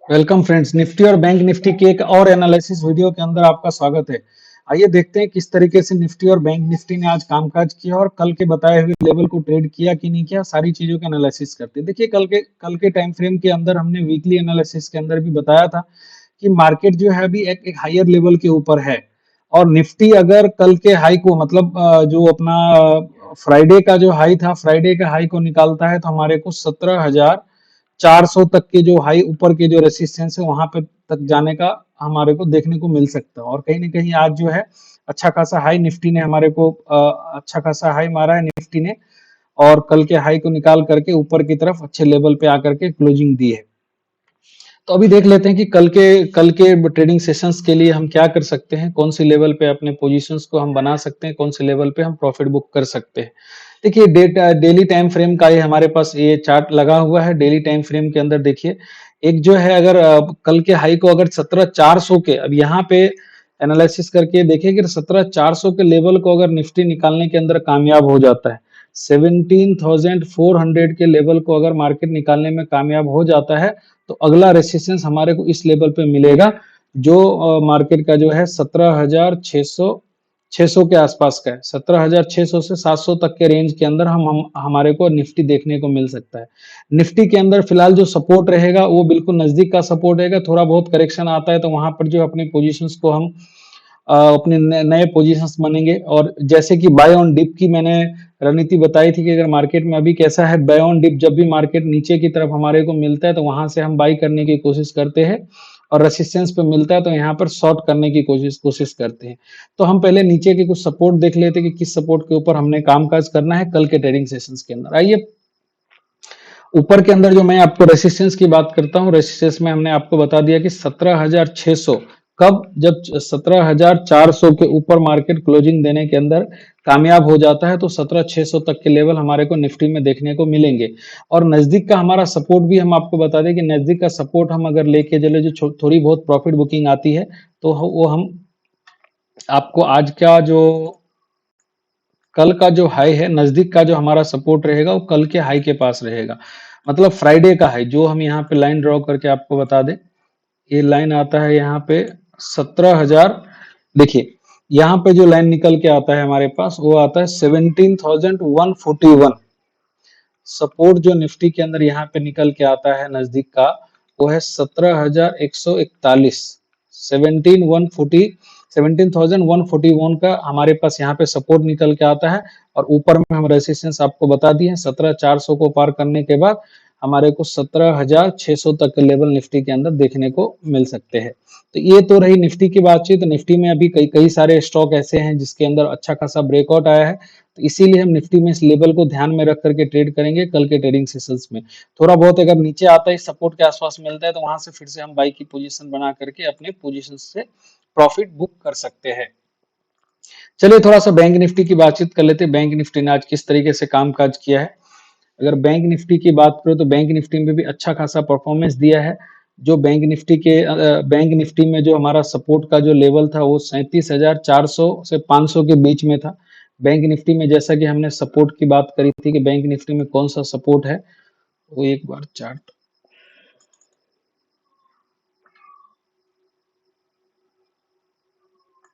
Welcome friends, Nifty और bank Nifty के एक और एनालिसिस वीडियो के अंदर आपका स्वागत है। आइए देखते हैं किस तरीके से निफ्टी और बैंक निफ्टी ने आज कामकाज किया और कल के बताए हुए लेवल को ट्रेड किया कि नहीं किया, सारी चीजों का एनालिसिस करते हैं। देखिए कल के टाइम फ्रेम के अंदर हमने वीकली एनालिसिस के अंदर भी बताया था कि मार्केट जो है अभी एक हायर लेवल के ऊपर है और निफ्टी अगर कल के हाई को मतलब जो अपना फ्राइडे का जो हाई था, फ्राइडे का हाई को निकालता है तो हमारे को 17,400 तक के जो हाई ऊपर के जो रेसिस्टेंस है वहां पे तक जाने का हमारे को देखने को मिल सकता है। और कहीं ना कहीं आज जो है अच्छा खासा हाई निफ्टी ने हमारे को अच्छा खासा हाई मारा है निफ्टी ने और कल के हाई को निकाल करके ऊपर की तरफ अच्छे लेवल पे आकर के क्लोजिंग दी है। तो अभी देख लेते हैं कि कल के ट्रेडिंग सेशंस के लिए हम क्या कर सकते हैं, कौन सी लेवल पे अपने पोजीशंस को हम बना सकते हैं, कौन से लेवल पे हम प्रॉफिट बुक कर सकते हैं। देखिए डेली टाइम फ्रेम का ये हमारे पास ये चार्ट लगा हुआ है। डेली टाइम फ्रेम के अंदर देखिए एक जो है अगर कल के हाई को अगर 17,400 के अब यहाँ पे एनालिसिस करके देखिए कि 17,400 के लेवल को अगर निफ्टी निकालने के अंदर कामयाब हो जाता है, 17,400 के लेवल को अगर मार्केट निकालने में कामयाब हो जाता है तो अगला रेसिस्टेंस हमारे को इस लेवल पे मिलेगा जो मार्केट का जो है 17,600 के आसपास का है। 17,600 से 700 तक के रेंज के अंदर हम हमारे को निफ्टी देखने को मिल सकता है। निफ्टी के अंदर फिलहाल जो सपोर्ट रहेगा वो बिल्कुल नजदीक का सपोर्ट रहेगा। थोड़ा बहुत करेक्शन आता है तो वहां पर जो अपनी पोजीशंस को हम अपने नए पोजीशंस बनेंगे। और जैसे कि बाय ऑन डिप की मैंने रणनीति बताई थी कि अगर मार्केट में अभी कैसा है, बाय ऑन डिप जब भी मार्केट नीचे की तरफ हमारे को मिलता है तो वहां से हम बाई करने की कोशिश करते हैं और रेसिस्टेंस पे मिलता है तो यहाँ पर शॉर्ट करने की कोशिश करते हैं। तो हम पहले नीचे के कुछ सपोर्ट देख लेते हैं कि किस सपोर्ट के ऊपर हमने कामकाज करना है कल के ट्रेडिंग सेशंस के अंदर। आइए ऊपर के अंदर जो मैं आपको रेसिस्टेंस की बात करता हूँ, रेसिस्टेंस में हमने आपको बता दिया कि 17,600 कब, जब 17,400 के ऊपर मार्केट क्लोजिंग देने के अंदर कामयाब हो जाता है तो 17,600 तक के लेवल हमारे को निफ्टी में देखने को मिलेंगे। और नजदीक का हमारा सपोर्ट भी हम आपको बता दें कि नजदीक का सपोर्ट हम अगर लेके चले जो थोड़ी बहुत प्रॉफिट बुकिंग आती है तो वो हम आपको आज का जो कल का जो हाई है, नजदीक का जो हमारा सपोर्ट रहेगा वो कल के हाई के पास रहेगा। मतलब फ्राइडे का हाई जो हम यहाँ पे लाइन ड्रॉ करके आपको बता दें, ये लाइन आता है यहाँ पे 17,000। देखिए यहाँ पे जो लाइन निकल के आता है हमारे पास वो आता है 17,141। सपोर्ट जो निफ्टी के अंदर यहाँ पे निकल के आता है नजदीक का वो है 17,141। 17,141 का हमारे पास यहाँ पे सपोर्ट निकल के आता है और ऊपर में हम रेसिस्टेंस आपको बता दिए हैं। 17,400 को पार करने के बाद हमारे को 17,600 तक के लेवल निफ्टी के अंदर देखने को मिल सकते हैं। तो ये तो रही निफ्टी की बातचीत। निफ्टी में अभी कई कई सारे स्टॉक ऐसे हैं जिसके अंदर अच्छा खासा ब्रेकआउट आया है, तो इसीलिए हम निफ्टी में इस लेवल को ध्यान में रख करके ट्रेड करेंगे कल के ट्रेडिंग सेशंस में। थोड़ा बहुत अगर नीचे आता है, सपोर्ट के आसपास मिलता है तो वहां से फिर से हम बाई की पोजीशन बना करके अपने पोजीशन से प्रॉफिट बुक कर सकते हैं। चलिए थोड़ा सा बैंक निफ्टी की बातचीत कर लेते हैं। बैंक निफ्टी ने आज किस तरीके से कामकाज किया है। अगर बैंक निफ्टी की बात करो तो बैंक निफ्टी में भी अच्छा खासा परफॉर्मेंस दिया है। जो बैंक निफ्टी में जो हमारा सपोर्ट का जो लेवल था वो 37,400 से 500 के बीच में था। बैंक निफ्टी में जैसा कि हमने सपोर्ट की बात करी थी कि बैंक निफ्टी में कौन सा सपोर्ट है, वो एक बार चार्ट,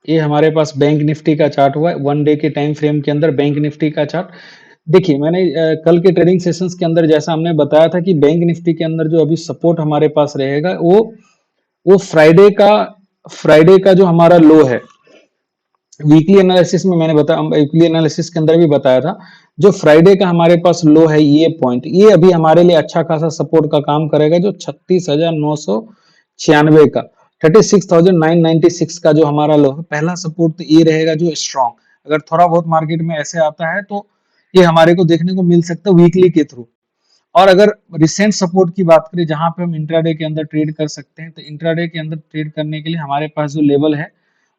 ये हमारे पास बैंक निफ्टी का चार्ट हुआ है वन डे के टाइम फ्रेम के अंदर बैंक निफ्टी का चार्ट। देखिए मैंने कल के ट्रेडिंग सेशंस के अंदर जैसा हमने बताया था कि बैंक निफ्टी के अंदर जो अभी सपोर्ट हमारे पास रहेगा वो फ्राइडे का जो हमारा लो है। वीकली एनालिसिस में मैंने बताया, वीकली एनालिसिस के अंदर भी बताया था जो फ्राइडे का हमारे पास लो है ये पॉइंट, ये अभी हमारे लिए अच्छा खासा सपोर्ट का काम करेगा। जो 36,996 का 36,996 का जो हमारा लो है, पहला सपोर्ट तो ये रहेगा जो स्ट्रॉन्ग। अगर थोड़ा बहुत मार्केट में ऐसे आता है तो ये हमारे को देखने को मिल सकता है वीकली के थ्रू। और अगर रिसेंट सपोर्ट की बात करें जहां पे हम इंट्राडे के अंदर ट्रेड कर सकते हैं, तो इंट्राडे के अंदर ट्रेड करने के लिए हमारे पास जो लेवल है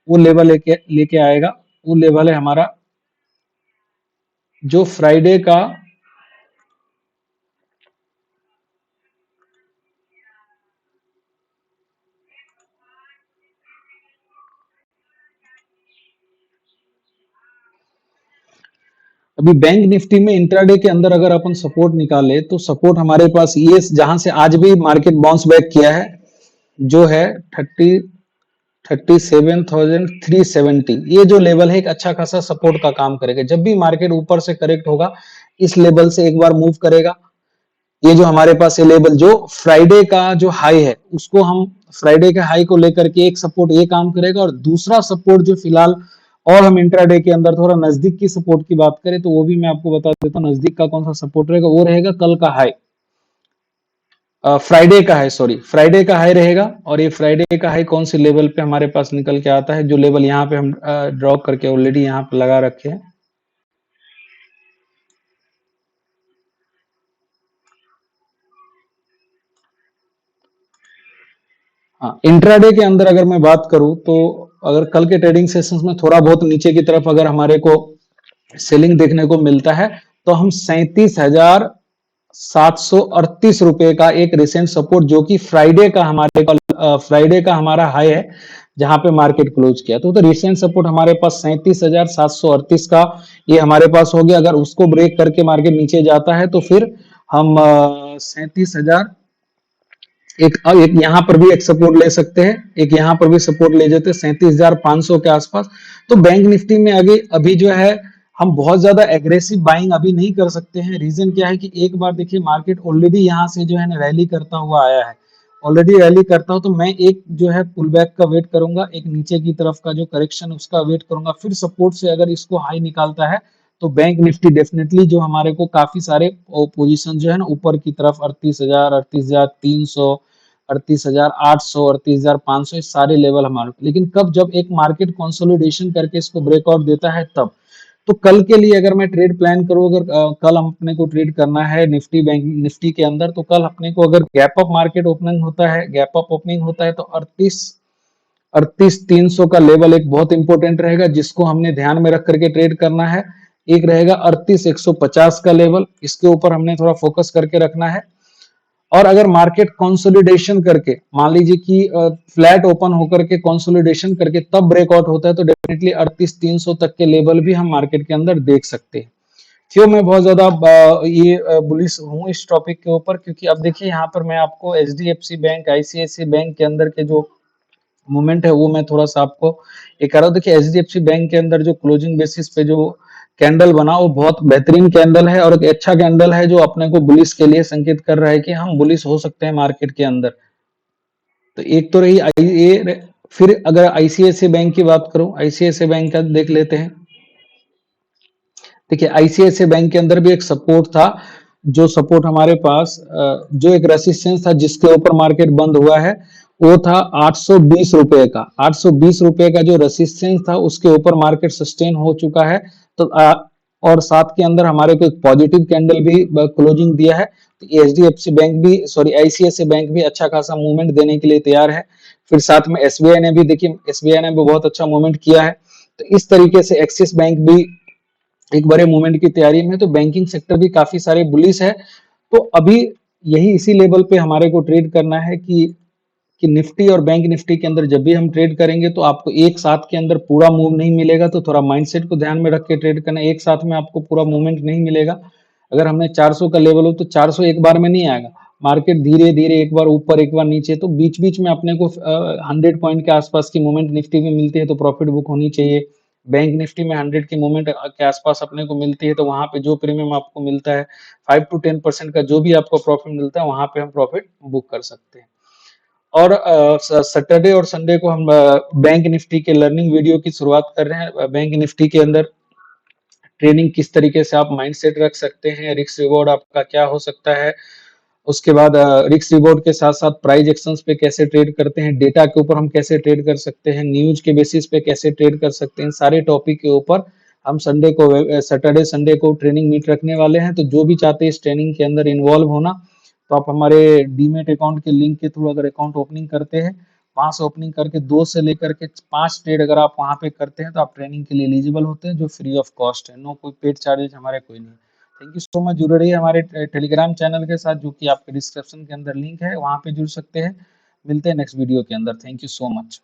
वो लेवल लेके आएगा। वो लेवल है हमारा जो फ्राइडे का अभी बैंक निफ्टी में इंट्राडे के अंदर अगर अपन सपोर्ट निकाले तो सपोर्ट हमारे पास ये जहां से आज भी मार्केट बाउंस बैक किया है, जो है 37,370, ये जो लेवल है एक अच्छा खासा सपोर्ट का काम करेगा। जब भी मार्केट ऊपर से करेक्ट होगा, इस लेवल से एक बार मूव करेगा। ये जो हमारे पास ये लेवल जो फ्राइडे का जो हाई है, उसको हम फ्राइडे के हाई को लेकर के एक सपोर्ट ये काम करेगा, और दूसरा सपोर्ट जो फिलहाल और हम इंट्राडे के अंदर थोड़ा नजदीक की सपोर्ट की बात करें तो वो भी मैं आपको बता देता हूँ। नजदीक का कौन सा सपोर्ट रहेगा, वो रहेगा कल का हाई, फ्राइडे का हाई, सॉरी फ्राइडे का हाई रहेगा। और ये फ्राइडे का हाई कौन सी लेवल पे हमारे पास निकल के आता है, जो लेवल यहाँ पे हम ड्रॉ करके ऑलरेडी यहाँ पे लगा रखे हैं। हाँ, इंट्राडे के अंदर अगर मैं बात करूं तो अगर कल के ट्रेडिंग सेशंस में थोड़ा बहुत नीचे की तरफ अगर हमारे को सेलिंग देखने को मिलता है, तो हम 37,738 रुपए का एक रिसेंट सपोर्ट, जो कि फ्राइडे का हमारा हाई है, जहां पे मार्केट क्लोज किया, तो रिसेंट सपोर्ट हमारे पास 37,738 का ये हमारे पास हो गया। अगर उसको ब्रेक करके मार्केट नीचे जाता है तो फिर हम 37,000, एक यहाँ पर भी एक सपोर्ट ले सकते हैं, एक यहाँ पर भी सपोर्ट ले जाते हैं 37,500 के आसपास। तो बैंक निफ्टी में आगे अभी जो है हम बहुत ज्यादा एग्रेसिव बाइंग अभी नहीं कर सकते हैं। रीजन क्या है कि एक बार देखिए मार्केट ऑलरेडी यहाँ से जो है ना रैली करता हुआ आया है, ऑलरेडी रैली करता हो, तो मैं एक जो है पुल बैक का वेट करूंगा, एक नीचे की तरफ का जो करेक्शन उसका वेट करूंगा, फिर सपोर्ट से अगर इसको हाई निकालता है तो बैंक निफ्टी डेफिनेटली जो हमारे को काफी सारे पोजीशन जो है ना ऊपर की तरफ 38,000, 38,300, 38,800, 38,500, सारे लेवल हमारे, लेकिन कब, जब एक मार्केट कंसोलिडेशन करके इसको ब्रेकआउट देता है तब। तो कल के लिए अगर मैं ट्रेड प्लान करूं, अगर कल हम अपने को ट्रेड करना है निफ्टी बैंक निफ्टी के अंदर, तो कल अपने को अगर गैप अप मार्केट ओपनिंग होता है, गैप अप ओपनिंग होता है, तो 38,300 का लेवल एक बहुत इंपॉर्टेंट रहेगा, जिसको हमने ध्यान में रख करके ट्रेड करना है। एक रहेगा 38,150 का लेवल, इसके ऊपर हमने थोड़ा फोकस करके रखना है। और अगर मार्केट कंसोलिडेशन करके, मान लीजिए कि फ्लैट ओपन होकर के कंसोलिडेशन करके तब ब्रेकआउट होता है, तो डेफिनेटली 38,300 तक के लेवल भी हम मार्केट के अंदर देख सकते हैं। क्यों मैं बहुत ज्यादा ये बुलिश हूँ इस टॉपिक के ऊपर, क्योंकि अब देखिए यहाँ पर मैं आपको एचडीएफसी बैंक, आईसीआईसीआई बैंक के अंदर के जो मूवमेंट है वो मैं थोड़ा सा आपको ये कह रहा हूँ। देखिए एचडीएफसी बैंक के अंदर जो क्लोजिंग बेसिस पे जो कैंडल बना, वो बहुत बेहतरीन कैंडल है और एक अच्छा कैंडल है, जो अपने को बुलिश के लिए संकेत कर रहा है कि हम बुलिश हो सकते हैं मार्केट के अंदर। तो एक तो रही ये, फिर अगर आईसीआईसीआई बैंक की बात करूं, आईसीआईसीआई बैंक का देख लेते हैं। देखिए आईसीआईसीआई बैंक के अंदर भी एक सपोर्ट था, जो सपोर्ट हमारे पास जो एक रेसिस्टेंस था जिसके ऊपर मार्केट बंद हुआ है, वो था 820 रुपए का। 820 रुपए का जो रेसिस्टेंस था उसके ऊपर मार्केट सस्टेन हो चुका है। तो और साथ के अंदर हमारे को एक पॉजिटिव कैंडल भी क्लोजिंग दिया है। तो एचडीएफसी बैंक भी, सॉरी आईसीआईसीआई बैंक भी अच्छा खासा मूवमेंट देने के लिए तैयार है। फिर साथ में एसबीआई ने भी, देखिए एसबीआई ने भी बहुत अच्छा मूवमेंट किया है। तो इस तरीके से एक्सिस बैंक भी एक बड़े मूवमेंट की तैयारी में। तो बैंकिंग सेक्टर भी काफी सारे बुलिश है। तो अभी यही इसी लेवल पे हमारे को ट्रेड करना है कि निफ्टी और बैंक निफ्टी के अंदर जब भी हम ट्रेड करेंगे तो आपको एक साथ के अंदर पूरा मूव नहीं मिलेगा। तो थोड़ा माइंडसेट को ध्यान में रख के ट्रेड करना, एक साथ में आपको पूरा मूवमेंट नहीं मिलेगा। अगर हमने 400 का लेवल हो तो 400 एक बार में नहीं आएगा, मार्केट धीरे धीरे एक बार ऊपर एक बार नीचे, तो बीच बीच में अपने को 100 पॉइंट के आसपास की मूवमेंट निफ्टी में मिलती है तो प्रॉफिट बुक होनी चाहिए। बैंक निफ्टी में 100 की मूवमेंट के आसपास अपने को मिलती है, तो वहां पे जो प्रीमियम आपको मिलता है 5 to 10% का, जो भी आपको प्रॉफिट मिलता है वहां पे हम प्रॉफिट बुक कर सकते हैं। और सैटरडे और संडे को हम बैंक निफ्टी के लर्निंग वीडियो की शुरुआत कर रहे हैं। बैंक निफ्टी के अंदर ट्रेनिंग किस तरीके से आप माइंडसेट रख सकते हैं, रिस्क रिवॉर्ड आपका क्या हो सकता है, उसके बाद रिस्क रिवॉर्ड के साथ साथ प्राइस एक्शंस पे कैसे ट्रेड करते हैं, डेटा के ऊपर हम कैसे ट्रेड कर सकते हैं, न्यूज के बेसिस पे कैसे ट्रेड कर सकते हैं, सारे टॉपिक के ऊपर हम संडे को, सैटरडे संडे को ट्रेनिंग मीट रखने वाले हैं। तो जो भी चाहते हैं इस ट्रेनिंग के अंदर इन्वॉल्व होना, तो आप हमारे डीमेट अकाउंट के लिंक के थ्रू अगर अकाउंट ओपनिंग करते हैं, वहां से ओपनिंग करके 2 से लेकर के 5 ट्रेड अगर आप वहां पे करते हैं तो आप ट्रेनिंग के लिए एलिजिबल होते हैं, जो फ्री ऑफ कॉस्ट है, नो कोई पेड चार्जेस हमारे कोई नहीं। Thank you so much. जुड़े रहिए हमारे टेलीग्राम चैनल के साथ, जो कि आपके डिस्क्रिप्शन के अंदर लिंक है, वहां पे जुड़ सकते हैं। मिलते हैं नेक्स्ट वीडियो के अंदर। Thank you so much.